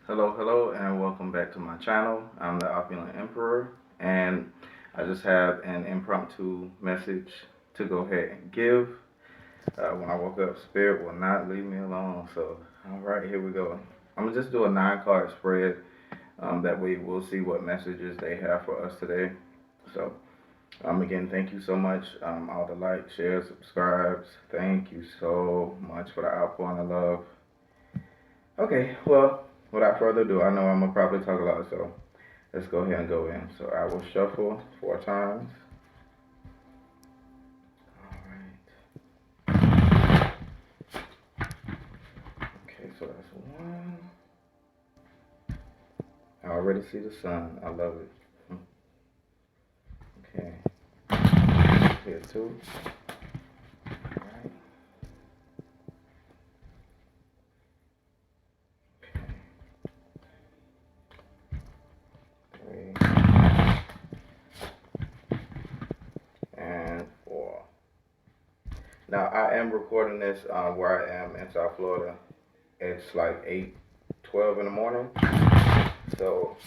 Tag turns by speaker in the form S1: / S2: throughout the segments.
S1: Hello, and welcome back to my channel. I'm the Opulent Emperor, and I just have an impromptu message to go ahead and give. When I woke up, Spirit will not leave me alone. So, all right, here we go. I'm gonna just do a 9 card spread. That way, we'll see what messages they have for us today. So, again, thank you so much. All the likes, shares, subscribes. Thank you so much for the outpouring of love. Okay, well, without further ado, I know I'm gonna probably talk a lot, so let's go ahead and go in. So I will shuffle 4 times. All right. Okay, so that's one. I already see the sun. I love it. Okay. Here 2. All right. Okay. 3 and 4. Now I am recording this where I am in South Florida. It's like 8:12 in the morning. So,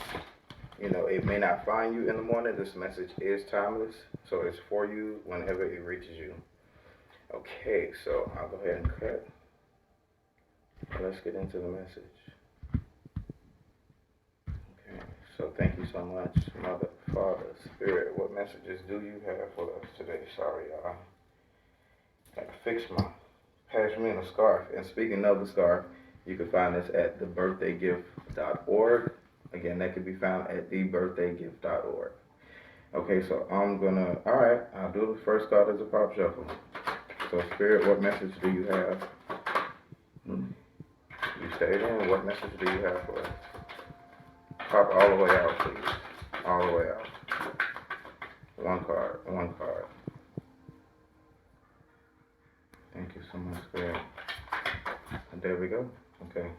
S1: it may not find you in the morning. This message is timeless. So it's for you whenever it reaches you. Okay, so I'll go ahead and cut. Let's get into the message. Okay, so thank you so much, Mother, Father, Spirit. What messages do you have for us today? Sorry, y'all. I had to fix my pashmina scarf. And speaking of the scarf, you can find this at thebirthdaygift.org. Again, that can be found at thebirthdaygift.org. Okay, so I'll do the first card as a pop shuffle. So, Spirit, what message do you have? You stayed in. What message do you have for us? Pop all the way out, please. All the way out. One card. Thank you so much, Spirit. And there we go. Okay.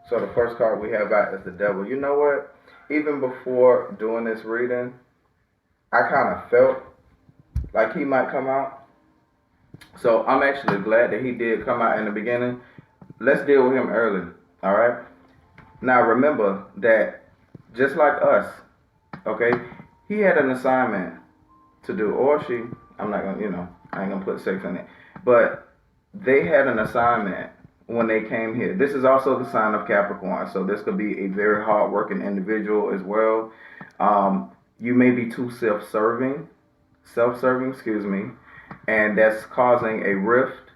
S1: So the first card we have out is the devil. You know what? Even before doing this reading, I kind of felt like he might come out. So I'm actually glad that he did come out in the beginning. Let's deal with him early. All right. Now remember that just like us, okay, he had an assignment to do, or she. I'm not gonna, I ain't gonna put sex in it, but they had an assignment when they came here. This is also the sign of Capricorn, so this could be a very hard-working individual as well. You may be too self-serving, excuse me, and that's causing a rift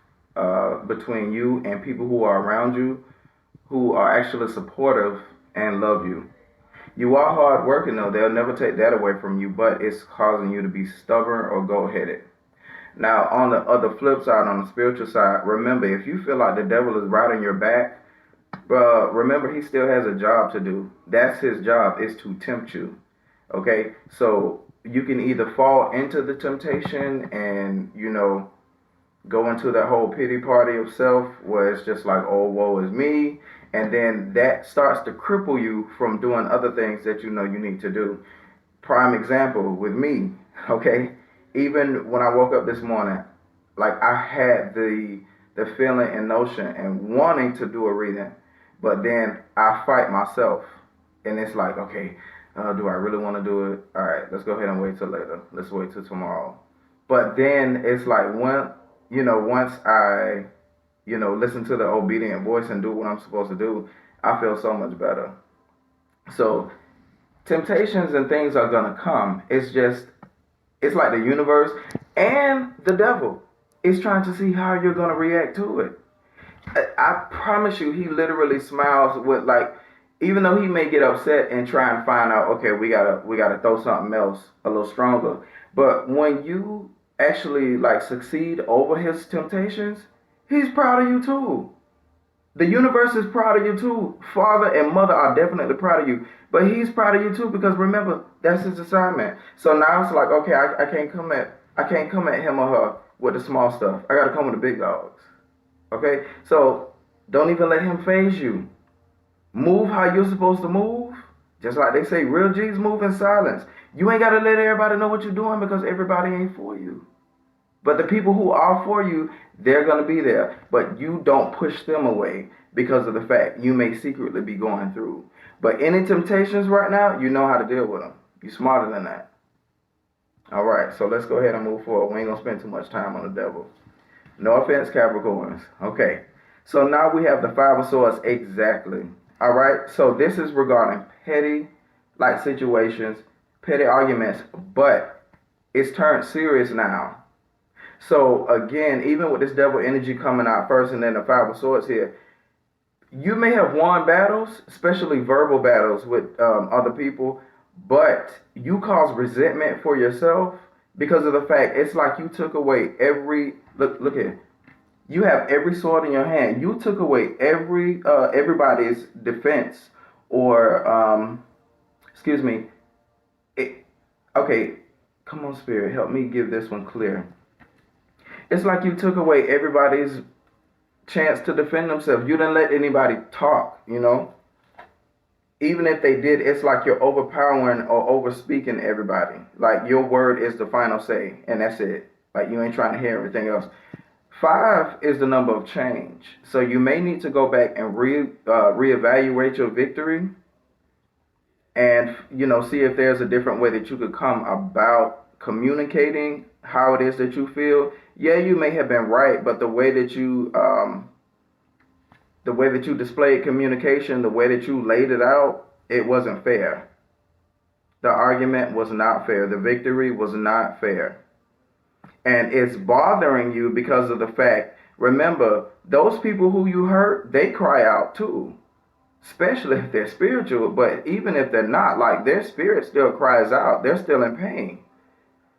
S1: between you and people who are around you, who are actually supportive and love you. You are hard working though, they'll never take that away from you, but it's causing you to be stubborn or go-headed. Now, on the other flip side, on the spiritual side, remember, if you feel like the devil is riding your back, remember, he still has a job to do. That's his job, is to tempt you. Okay? So you can either fall into the temptation and, go into that whole pity party of self where it's just like, oh, woe is me. And then that starts to cripple you from doing other things that you know you need to do. Prime example with me, okay? Even when I woke up this morning, like I had the feeling and notion and wanting to do a reading, but then I fight myself. And it's like, okay, do I really want to do it? All right, let's go ahead and wait till later. Let's wait till tomorrow. But then it's like once I, listen to the obedient voice and do what I'm supposed to do, I feel so much better. So temptations and things are gonna come. It's like the universe and the devil is trying to see how you're gonna react to it. I promise you, he literally smiles with like, even though he may get upset and try and find out, okay, we gotta throw something else a little stronger. But when you actually like succeed over his temptations, he's proud of you too. The universe is proud of you too. Father and mother are definitely proud of you. But he's proud of you too because remember, that's his assignment. So now it's like, okay, I can't come at him or her with the small stuff. I gotta come with the big dogs. Okay? So don't even let him phase you. Move how you're supposed to move. Just like they say, real G's move in silence. You ain't gotta let everybody know what you're doing because everybody ain't for you. But the people who are for you, they're going to be there. But you don't push them away. because of the fact you may secretly be going through. But any temptations right now, you know how to deal with them. You're smarter than that. All right, so let's go ahead and move forward. We ain't going to spend too much time on the devil. No offense, Capricorns. Okay, so now we have the Five of Swords exactly. All right, so this is regarding petty like situations, petty arguments, but it's turned serious now. So again, even with this devil energy coming out first and then the Five of Swords here, you may have won battles, especially verbal battles with other people, but you cause resentment for yourself because of the fact it's like you took away every look here. You have every sword in your hand. You took away everybody's defense or excuse me. Okay, come on, Spirit, help me give this one clear. It's like you took away everybody's chance to defend themselves. You didn't let anybody talk, you know. Even if they did, it's like you're overpowering or over speaking everybody. Like your word is the final say, and that's it. Like you ain't trying to hear everything else. 5 is the number of change. So you may need to go back and reevaluate your victory and, you know, see if there's a different way that you could come about communicating how it is that you feel. Yeah, you may have been right, but the way that you displayed communication, the way that you laid it out, it wasn't fair. The argument was not fair. The victory was not fair. And it's bothering you because of the fact, remember, those people who you hurt, they cry out too. Especially if they're spiritual, but even if they're not, like their spirit still cries out. They're still in pain.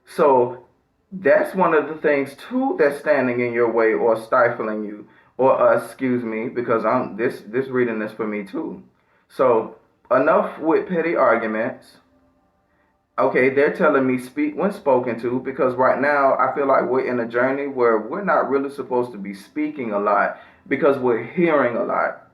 S1: So that's one of the things too that's standing in your way or stifling you. Or excuse me, because I'm this reading is for me too. So enough with petty arguments. Okay, they're telling me speak when spoken to, because right now I feel like we're in a journey where we're not really supposed to be speaking a lot because we're hearing a lot.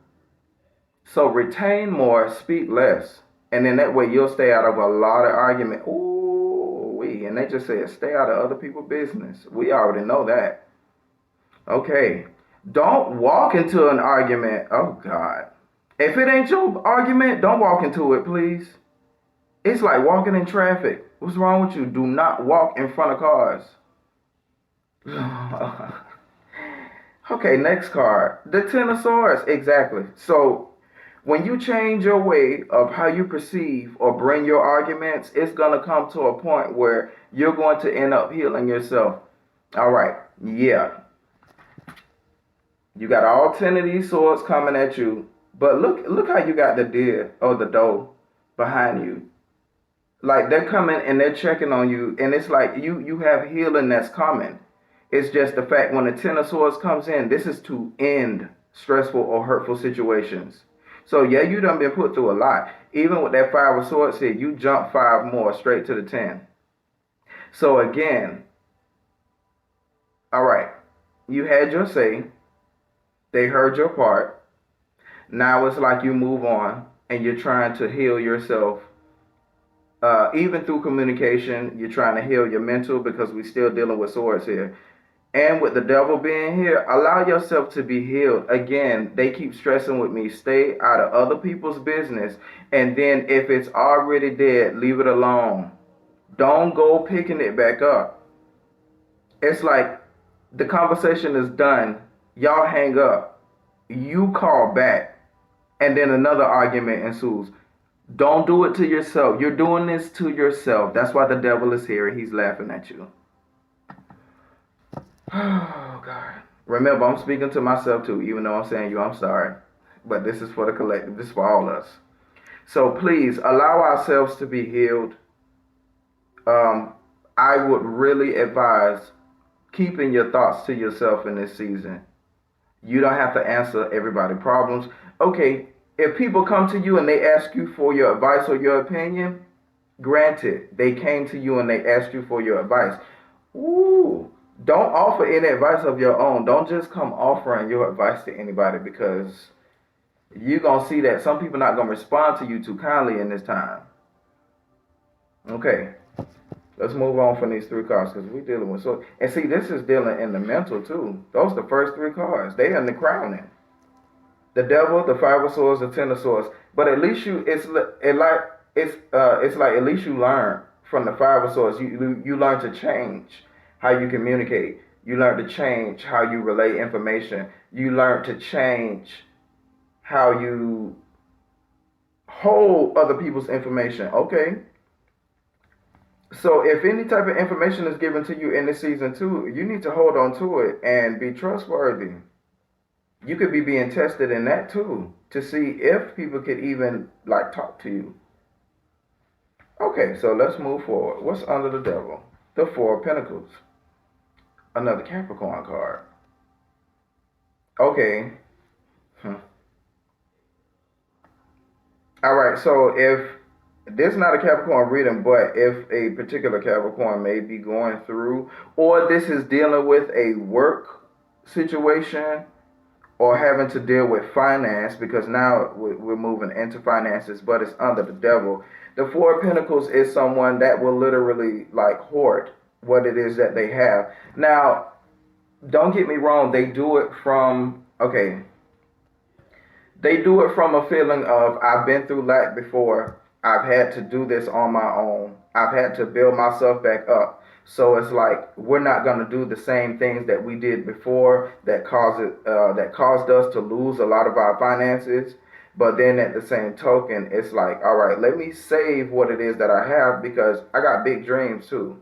S1: So retain more, speak less. And then that way you'll stay out of a lot of argument. Ooh, and they just said stay out of other people's business. We already know that. Okay. Don't walk into an argument. Oh, God. If it ain't your argument, don't walk into it, please. It's like walking in traffic. What's wrong with you? Do not walk in front of cars. Okay, next card. The Ten of Swords. Exactly. So when you change your way of how you perceive or bring your arguments, it's going to come to a point where you're going to end up healing yourself. All right. Yeah. You got all 10 of these swords coming at you, but look how you got the deer or the doe behind you. Like they're coming and they're checking on you, and it's like you have healing that's coming. It's just the fact when the 10 of swords comes in, this is to end stressful or hurtful situations. So yeah, you done been put through a lot. Even with that 5 of swords here, you jump 5 more straight to the 10. So again, all right, you had your say. They heard your part. Now it's like you move on and you're trying to heal yourself. Even through communication, you're trying to heal your mental because we're still dealing with swords here. And with the devil being here, allow yourself to be healed. Again, they keep stressing with me, stay out of other people's business. And then if it's already dead, leave it alone. Don't go picking it back up. It's like the conversation is done. Y'all hang up. You call back. And then another argument ensues. Don't do it to yourself. You're doing this to yourself. That's why the devil is here. He's laughing at you. Oh, God. Remember, I'm speaking to myself too, even though I'm saying you, I'm sorry. But this is for the collective. This is for all of us. So please, allow ourselves to be healed. I would really advise keeping your thoughts to yourself in this season. You don't have to answer everybody's problems. Okay, if people come to you and they ask you for your advice or your opinion, granted, they came to you and they asked you for your advice. Ooh, don't offer any advice of your own. Don't just come offering your advice to anybody, because you're going to see that some people not going to respond to you too kindly in this time. Okay, let's move on from these 3 cards because we're dealing with so. And see, this is dealing in the mental too. Those are the first 3 cards. They in the crowning. The devil, the five of swords, the ten of swords. But at least it's like at least you learn from the five of swords. You learn to change how you communicate. You learn to change how you relay information. You learn to change how you hold other people's information. Okay. So if any type of information is given to you in this season too, you need to hold on to it and be trustworthy. You could be being tested in that too to see if people could even like talk to you. Okay, so let's move forward. What's under the devil? The Four of Pentacles. Another Capricorn card. Okay. All right, so if this is not a Capricorn reading, but if a particular Capricorn may be going through, or this is dealing with a work situation, or having to deal with finance, because now we're moving into finances, but it's under the devil. The Four of Pentacles is someone that will literally like hoard what it is that they have. Now, don't get me wrong, they do it from, okay, they do it from a feeling of, I've been through lack before. I've had to do this on my own. I've had to build myself back up. So it's like we're not going to do the same things that we did before that caused us to lose a lot of our finances. But then at the same token, it's like, all right, let me save what it is that I have because I got big dreams too.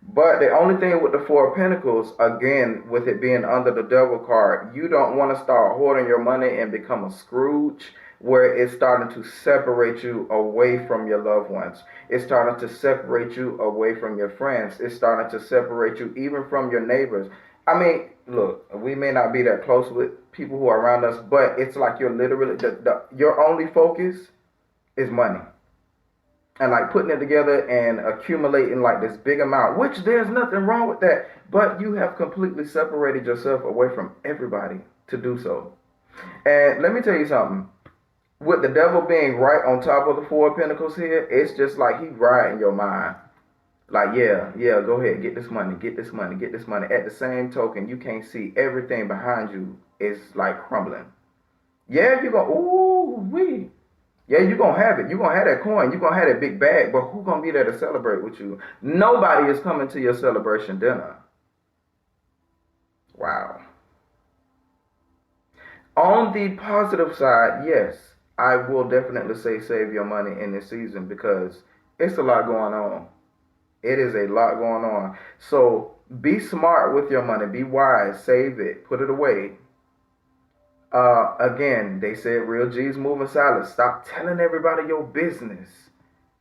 S1: But the only thing with the Four of Pentacles, again, with it being under the devil card, you don't want to start hoarding your money and become a Scrooge where it's starting to separate you away from your loved ones. It's starting to separate you away from your friends. It's starting to separate you even from your neighbors. I mean, look, we may not be that close with people who are around us, but it's like you're literally, your only focus is money. And like putting it together and accumulating like this big amount, which there's nothing wrong with that, but you have completely separated yourself away from everybody to do so. And let me tell you something, with the devil being right on top of the Four of Pentacles here, it's just like he riding your mind. Like, yeah, go ahead, get this money, get this money, get this money. At the same token, you can't see everything behind you is like crumbling. Yeah, you go, ooh, wee. Yeah, you're going to have it. You're going to have that coin. You're going to have that big bag. But who's going to be there to celebrate with you? Nobody is coming to your celebration dinner. Wow. On the positive side, yes, I will definitely say save your money in this season because it's a lot going on. It is a lot going on. So be smart with your money. Be wise. Save it. Put it away. Again, they said real G's moving silent. Stop telling everybody your business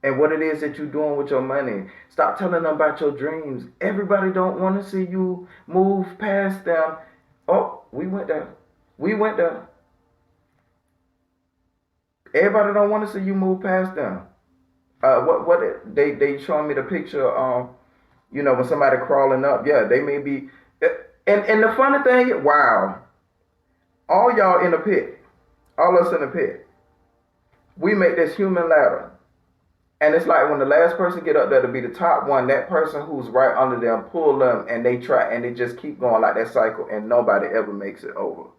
S1: and what it is that you're doing with your money. Stop telling them about your dreams. Everybody don't want to see you move past them. Oh, we went there. We went there. Everybody don't want to see you move past them. They showing me the picture. When somebody crawling up. Yeah, they may be. And the funny thing, wow. All y'all in the pit, all us in the pit, we make this human ladder. And it's like when the last person get up there to be the top one, that person who's right under them pull them and they try and they just keep going like that cycle and nobody ever makes it over.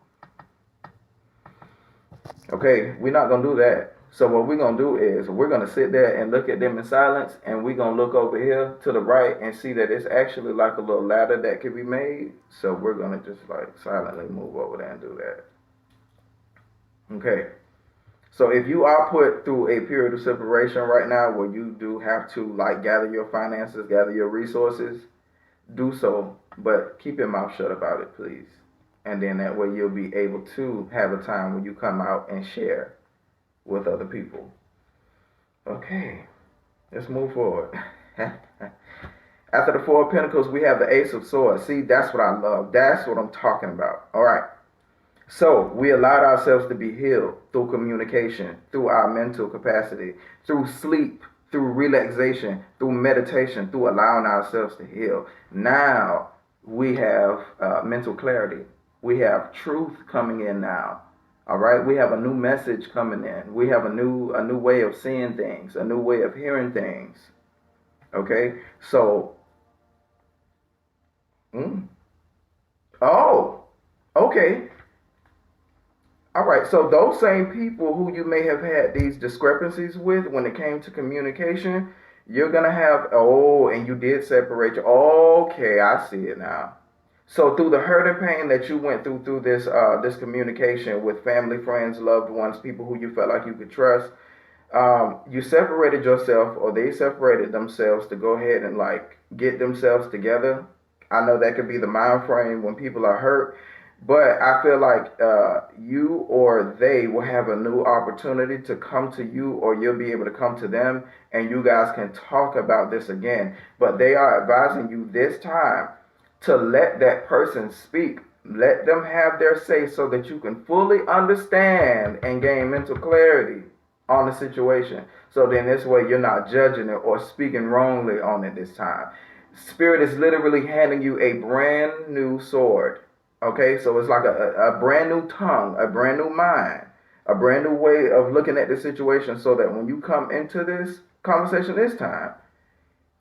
S1: Okay, we're not going to do that. So what we're going to do is we're going to sit there and look at them in silence and we're going to look over here to the right and see that it's actually like a little ladder that could be made. So we're going to just like silently move over there and do that. Okay. So if you are put through a period of separation right now where you do have to like gather your finances, gather your resources, do so, but keep your mouth shut about it, please. And then that way you'll be able to have a time when you come out and share with other people. Okay, let's move forward. After the Four of Pentacles, we have the Ace of Swords. See, that's what I love. That's what I'm talking about. All right. So we allowed ourselves to be healed through communication, through our mental capacity, through sleep, through relaxation, through meditation, through allowing ourselves to heal. Now we have mental clarity. We have truth coming in now. All right, we have a new message coming in. We have a new way of seeing things, a new way of hearing things. Okay, so, oh, okay. All right, so those same people who you may have had these discrepancies with when it came to communication, you're gonna have, oh, and you did separate. Okay, I see it now. So through the hurt and pain that you went through this this communication with family, friends, loved ones, people who you felt like you could trust, you separated yourself, or they separated themselves to go ahead and like get themselves together. I know that could be the mind frame when people are hurt, but I feel like you or they will have a new opportunity to come to you, or you'll be able to come to them, and you guys can talk about this again. But they are advising you this time to let that person speak. Let them have their say so that you can fully understand and gain mental clarity on the situation. So then this way you're not judging it or speaking wrongly on it this time. Spirit is literally handing you a brand new sword. Okay, so it's like a brand new tongue, a brand new mind, a brand new way of looking at the situation, so that when you come into this conversation this time,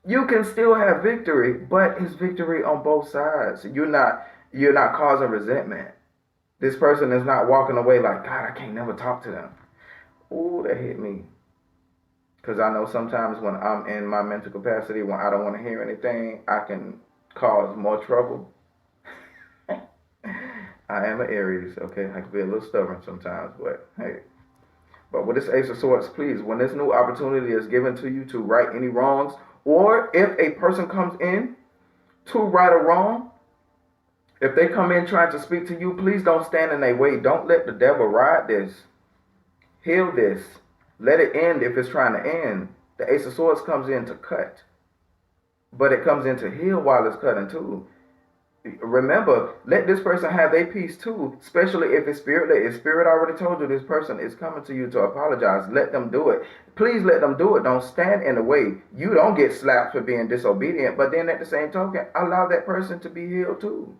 S1: you can still have victory, but it's victory on both sides. You're not causing resentment. This person is not walking away like, God, I can't never talk to them. Ooh, that hit me. Because I know sometimes when I'm in my mental capacity, when I don't want to hear anything, I can cause more trouble. I am an Aries, okay? I can be a little stubborn sometimes, but hey. But with this Ace of Swords, please, when this new opportunity is given to you to right any wrongs, or if a person comes in to right a wrong, if they come in trying to speak to you, please don't stand in their way. Don't let the devil ride this. Heal this. Let it end if it's trying to end. The Ace of Swords comes in to cut, but it comes in to heal while it's cutting too. Remember, let this person have their peace too, especially if it's spirit led. If spirit already told you this person is coming to you to apologize, let them do it. Please let them do it. Don't stand in the way. You don't get slapped for being disobedient, but then at the same token, allow that person to be healed too.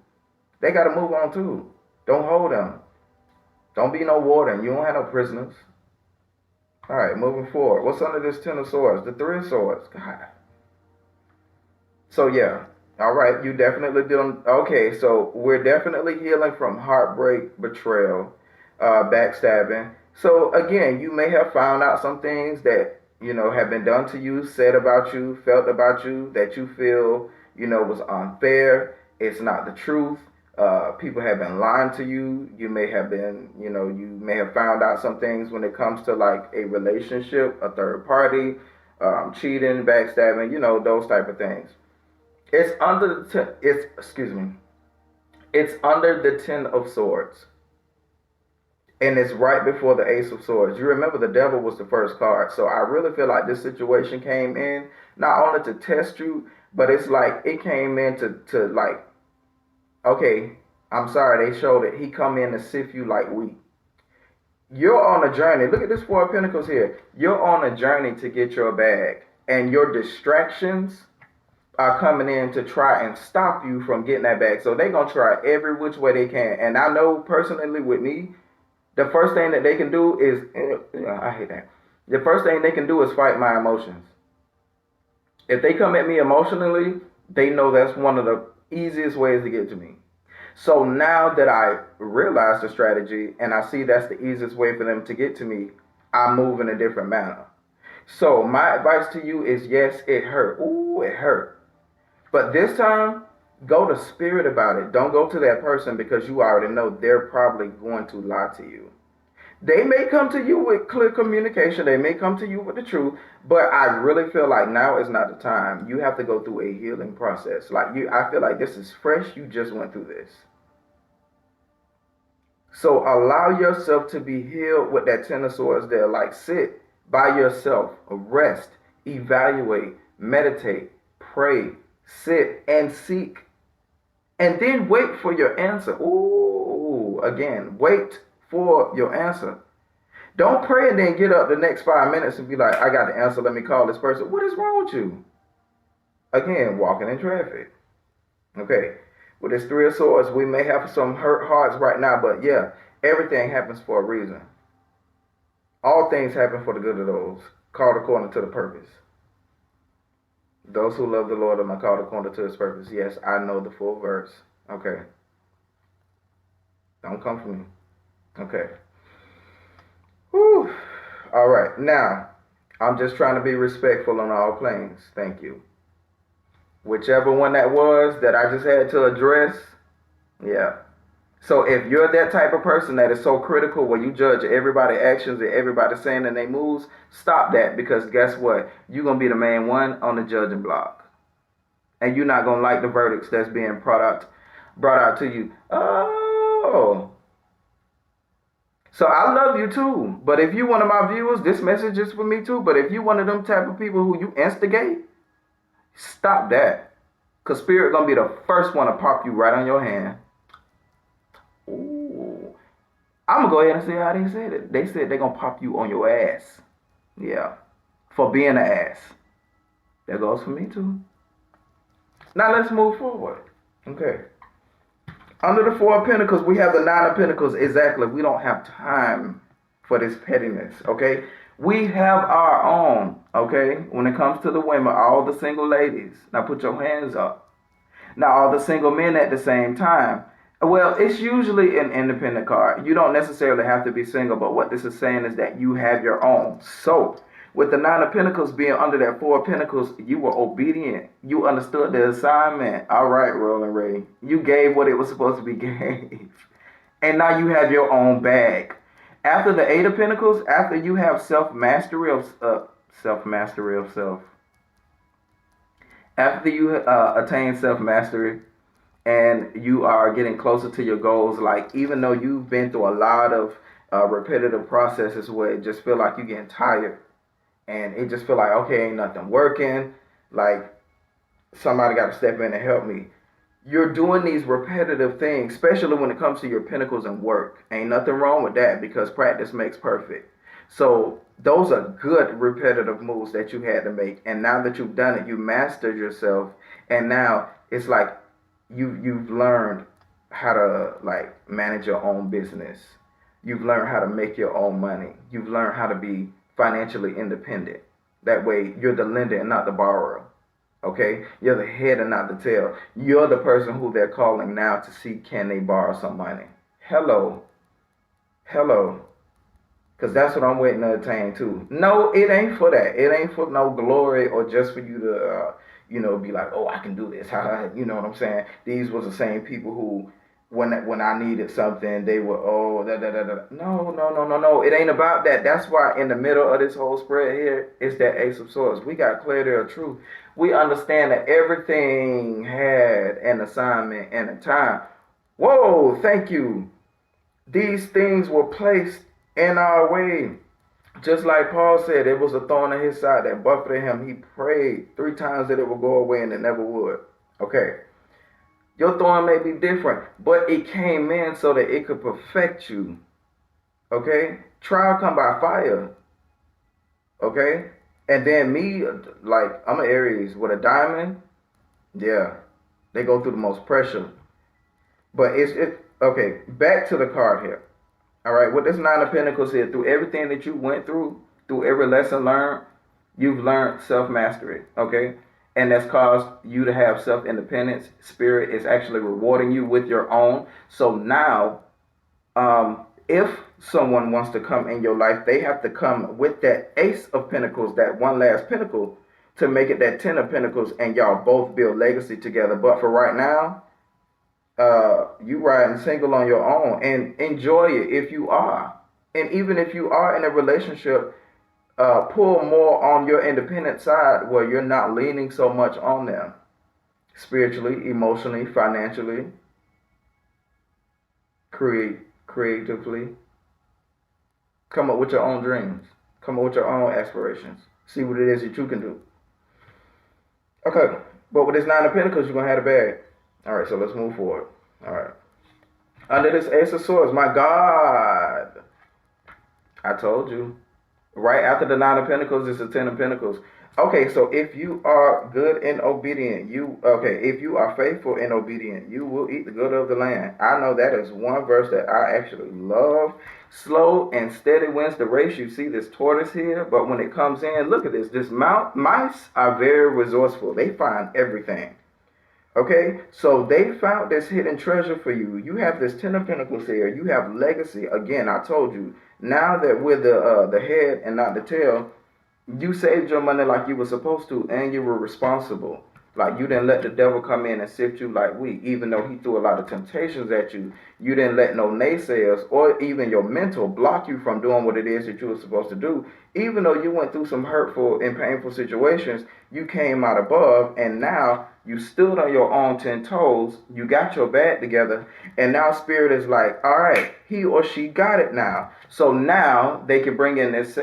S1: They got to move on too. Don't hold them. Don't be no warden. You don't have no prisoners. All right, moving forward. What's under this Ten of Swords? The Three of Swords. God. So yeah. All right, you definitely did. Okay, so we're definitely healing from heartbreak, betrayal, backstabbing. So again, you may have found out some things that have been done to you, said about you, felt about you, that you feel was unfair. It's not the truth. People have been lying to you. You may have been, you may have found out some things when it comes to like a relationship, a third party, cheating, backstabbing, those type of things. It's under it's under the Ten of Swords, and it's right before the Ace of Swords. You remember the devil was the first card, so I really feel like this situation came in not only to test you, but it's like it came in to like, okay, I'm sorry, they showed it. He come in to sift you like wheat. You're on a journey. Look at this Four of Pentacles here. You're on a journey to get your bag, and your distractions are coming in to try and stop you from getting that bag. So they're going to try every which way they can. And I know personally with me, the first thing that they can do is, I hate that. The first thing they can do is fight my emotions. If they come at me emotionally, they know that's one of the easiest ways to get to me. So now that I realize the strategy and I see that's the easiest way for them to get to me, I move in a different manner. So my advice to you is, yes, it hurt. Ooh, it hurt. But this time, go to spirit about it. Don't go to that person, because you already know they're probably going to lie to you. They may come to you with clear communication. They may come to you with the truth. But I really feel like now is not the time. You have to go through a healing process. I feel like this is fresh. You just went through this. So allow yourself to be healed with that Ten of Swords there. Like, sit by yourself, rest, evaluate, meditate, pray, sit and seek, and then wait for your answer. Ooh, again, wait for your answer. Don't pray and then get up the next 5 minutes and be like, I got the answer, let me call this person. What is wrong with you? Again, walking in traffic. Okay, with this Three of Swords, we may have some hurt hearts right now, but yeah, everything happens for a reason. All things happen for the good of those called according to the purpose. Those who love the Lord are called according to his purpose. Yes, I know the full verse. Okay. Don't come for me. Okay. Whew. All right. Now, I'm just trying to be respectful on all planes. Thank you. Whichever one that was that I just had to address, yeah. So if you're that type of person that is so critical where you judge everybody's actions and everybody saying and they moves, stop that, because guess what? You're gonna be the main one on the judging block. And you're not gonna like the verdicts that's being brought out to you. Oh. So I love you too. But if you one of my viewers, this message is for me too. But if you one of them type of people who you instigate, stop that. Cause spirit gonna be the first one to pop you right on your hand. Ooh. I'm gonna go ahead and say how they said it. They said they're gonna pop you on your ass. Yeah. For being an ass. That goes for me too. Now let's move forward. Okay. Under the Four of Pentacles, we have the Nine of Pentacles. Exactly. We don't have time for this pettiness. Okay. We have our own. Okay. When it comes to the women, all the single ladies. Now put your hands up. Now all the single men at the same time. Well, it's usually an independent card. You don't necessarily have to be single, but what this is saying is that you have your own. So, with the Nine of Pentacles being under that Four of Pentacles, you were obedient. You understood the assignment. All right, Roland Ray. You gave what it was supposed to be gave. And now you have your own bag. After the Eight of Pentacles, after you have self-mastery of self. After you attain self-mastery, and you are getting closer to your goals, like even though you've been through a lot of repetitive processes where it just feel like you're getting tired and it just feel like, okay, ain't nothing working, like somebody got to step in and help me. You're doing these repetitive things, especially when it comes to your pentacles and work. Ain't nothing wrong with that, because practice makes perfect. So those are good repetitive moves that you had to make. And now that you've done it, you mastered yourself. And now it's like you've learned how to like manage your own business. You've learned how to make your own money. You've learned how to be financially independent. That way you're the lender and not the borrower. Okay? You're the head and not the tail. You're the person who they're calling now to see, can they borrow some money? Hello. Because that's what I'm waiting to attain too. No, it ain't for that. It ain't for no glory or just for you to be like, oh, I can do this. You know what I'm saying? These was the same people who, when I needed something, they were, oh, da da da da. No. It ain't about that. That's why in the middle of this whole spread here is that Ace of Swords. We got clarity of truth. We understand that everything had an assignment and a time. Whoa, thank you. These things were placed in our way. Just like Paul said, it was a thorn in his side that buffeted him. He prayed 3 times that it would go away, and it never would. Okay. Your thorn may be different, but it came in so that it could perfect you. Okay? Trial come by fire. Okay? And then me, like, I'm an Aries with a diamond. Yeah. They go through the most pressure. But okay, back to the card here. All right, with this Nine of Pentacles here, through everything that you went through every lesson learned, you've learned self-mastery, okay? And that's caused you to have self-independence. Spirit is actually rewarding you with your own. So now, if someone wants to come in your life, they have to come with that Ace of Pentacles, that one last pentacle, to make it that 10 of Pentacles, and y'all both build legacy together. But for right now, you riding single on your own, and enjoy it if you are. And even if you are in a relationship, pull more on your independent side where you're not leaning so much on them. Spiritually, emotionally, financially, creatively. Come up with your own dreams. Come up with your own aspirations. See what it is that you can do. Okay, but with this Nine of Pentacles, you're going to have the bag. All right, so let's move forward. All right. Under this Ace of Swords, my God. I told you. Right after the Nine of Pentacles is the 10 of Pentacles. Okay, so if you are good and obedient, if you are faithful and obedient, you will eat the good of the land. I know that is one verse that I actually love. Slow and steady wins the race. You see this tortoise here, but when it comes in, look at this. Mice are very resourceful. They find everything. Okay, so they found this hidden treasure for you. You have this Ten of Pentacles here. You have legacy. Again, I told you. Now that we're the head and not the tail, you saved your money like you were supposed to, and you were responsible. Like you didn't let the devil come in and sift you like wheat, even though he threw a lot of temptations at you. You didn't let no naysayers or even your mental block you from doing what it is that you were supposed to do. Even though you went through some hurtful and painful situations, you came out above, and now you stood on your own 10 toes. You got your bag together, and now Spirit is like, all right, he or she got it now. So now they can bring in this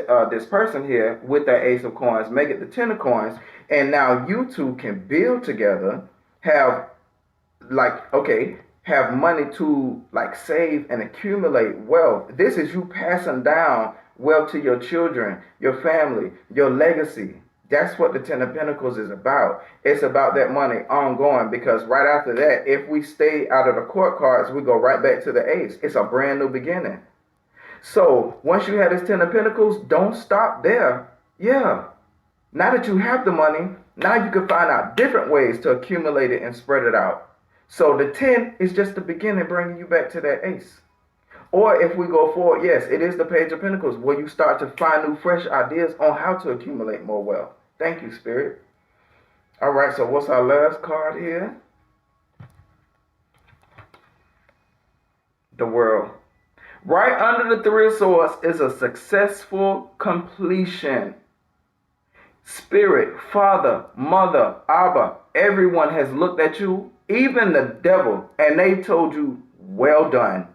S1: person here with that Ace of Coins, make it the Ten of Coins, and now you two can build together, have have money to like save and accumulate wealth. This is you passing down wealth to your children, your family, your legacy. That's what the Ten of Pentacles is about. It's about that money ongoing, because right after that, if we stay out of the court cards, we go right back to the Ace. It's a brand new beginning. So once you have this Ten of Pentacles, don't stop there. Yeah. Now that you have the money, now you can find out different ways to accumulate it and spread it out. So the 10 is just the beginning, bringing you back to that Ace. Or if we go forward, yes, it is the Page of Pentacles, where you start to find new, fresh ideas on how to accumulate more wealth. Thank you, Spirit. All right, so what's our last card here? The World. Right under the Three of Swords is a successful completion. Spirit, Father, Mother, Abba, everyone has looked at you, even the devil, and they told you, well done,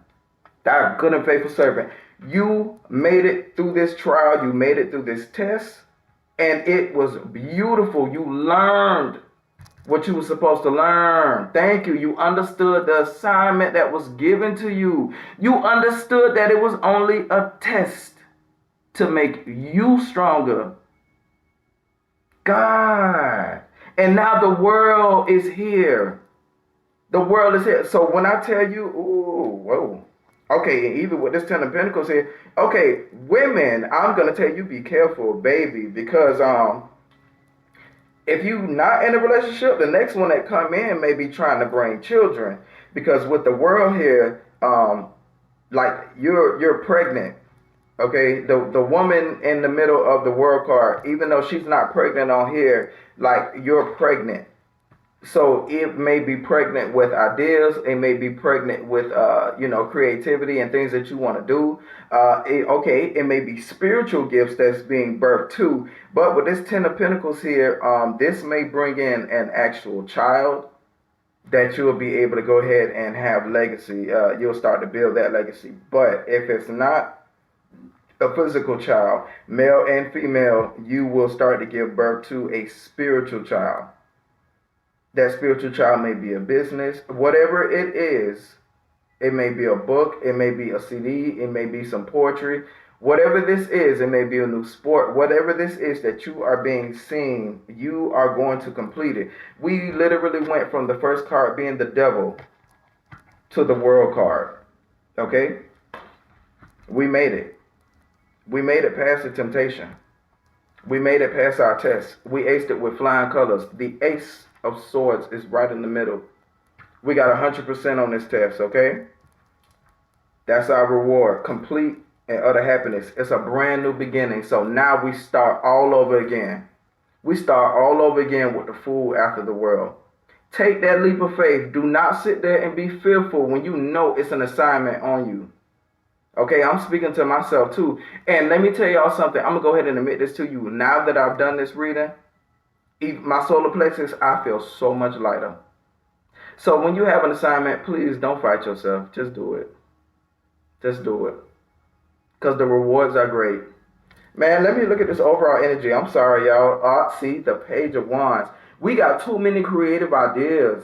S1: thou good and faithful servant. You made it through this trial, you made it through this test, and it was beautiful. You learned what you were supposed to learn. Thank you. You understood the assignment that was given to you. You understood that it was only a test to make you stronger. God. And now the world is here. The world is here. So when I tell you, ooh, whoa. Okay, even with this Ten of Pentacles here, okay, women, I'm going to tell you, be careful, baby, because if you're not in a relationship, the next one that come in may be trying to bring children, because with the world here, like you're pregnant. Okay, the woman in the middle of the World card, even though she's not pregnant on here, like you're pregnant. So it may be pregnant with ideas. It may be pregnant with, creativity and things that you want to do. It may be spiritual gifts that's being birthed too. But with this Ten of Pentacles here, this may bring in an actual child that you'll be able to go ahead and have legacy. You'll start to build that legacy. But if it's not a physical child, male and female, you will start to give birth to a spiritual child. That spiritual child may be a business, whatever it is. It may be a book, it may be a CD, it may be some poetry. Whatever this is, it may be a new sport. Whatever this is that you are being seen, you are going to complete it. We literally went from the first card being the devil to the World card. Okay? We made it. We made it past the temptation. We made it past our test. We aced it with flying colors. The Ace of Swords is right in the middle. We got 100% on this test, okay? That's our reward. Complete and utter happiness. It's a brand new beginning. So now we start all over again. We start all over again with the Fool after the World. Take that leap of faith. Do not sit there and be fearful when you know it's an assignment on you. Okay, I'm speaking to myself too. And let me tell y'all something. I'm going to go ahead and admit this to you. Now that I've done this reading, my solar plexus, I feel so much lighter. So when you have an assignment, please don't fight yourself. Just do it. Just do it. Because the rewards are great. Man, let me look at this overall energy. I'm sorry, y'all. See, the Page of Wands. We got too many creative ideas.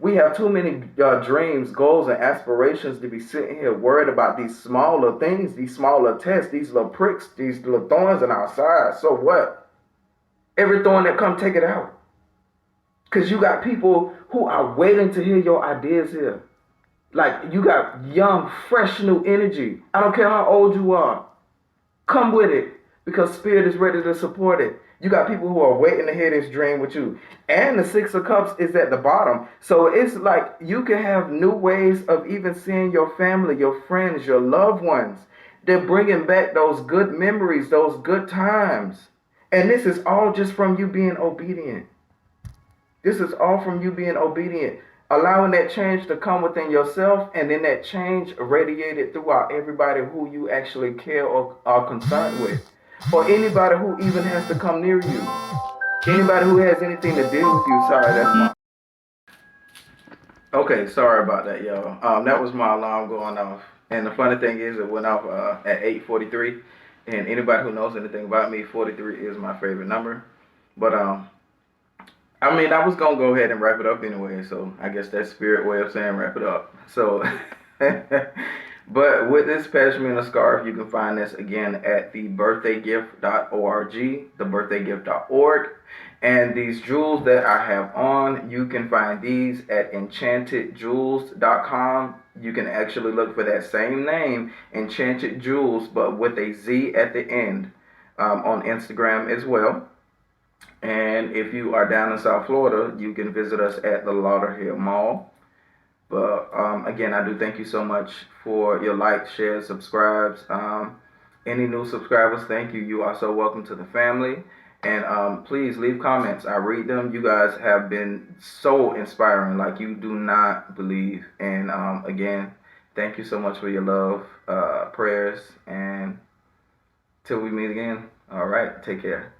S1: We have too many dreams, goals, and aspirations to be sitting here worried about these smaller things, these smaller tests, these little pricks, these little thorns in our side. So what? Every thorn that come, take it out. Because you got people who are waiting to hear your ideas here. Like, you got young, fresh, new energy. I don't care how old you are. Come with it. because spirit is ready to support it. You got people who are waiting to hear this dream with you. And the Six of Cups is at the bottom. So it's like you can have new ways of even seeing your family, your friends, your loved ones. They're bringing back those good memories, those good times. And this is all just from you being obedient. This is all from you being obedient, allowing that change to come within yourself, and then that change radiated throughout everybody who you actually care or are concerned with, or anybody who even has to come near you, anybody who has anything to deal with you. Sorry, that's my. Okay, sorry about that, y'all. That was my alarm going off, and the funny thing is, it went off at 8:43. And anybody who knows anything about me, 43 is my favorite number. But I mean, I was gonna go ahead and wrap it up anyway, so I guess that's spirit way of saying wrap it up. So, but with this pashmina scarf, you can find this again at thebirthdaygift.org, thebirthdaygift.org. And these jewels that I have on, you can find these at enchantedjewels.com. You can actually look for that same name, Enchanted Jewels, but with a Z at the end, on Instagram as well. And if you are down in South Florida, you can visit us at the Lauderhill Mall. But again, I do thank you so much for your likes, shares, subscribes. Any new subscribers, thank you. You are so welcome to the family. And please leave comments. I read them. You guys have been so inspiring, like you do not believe. And again, thank you so much for your love, prayers, and till we meet again. All right, take care.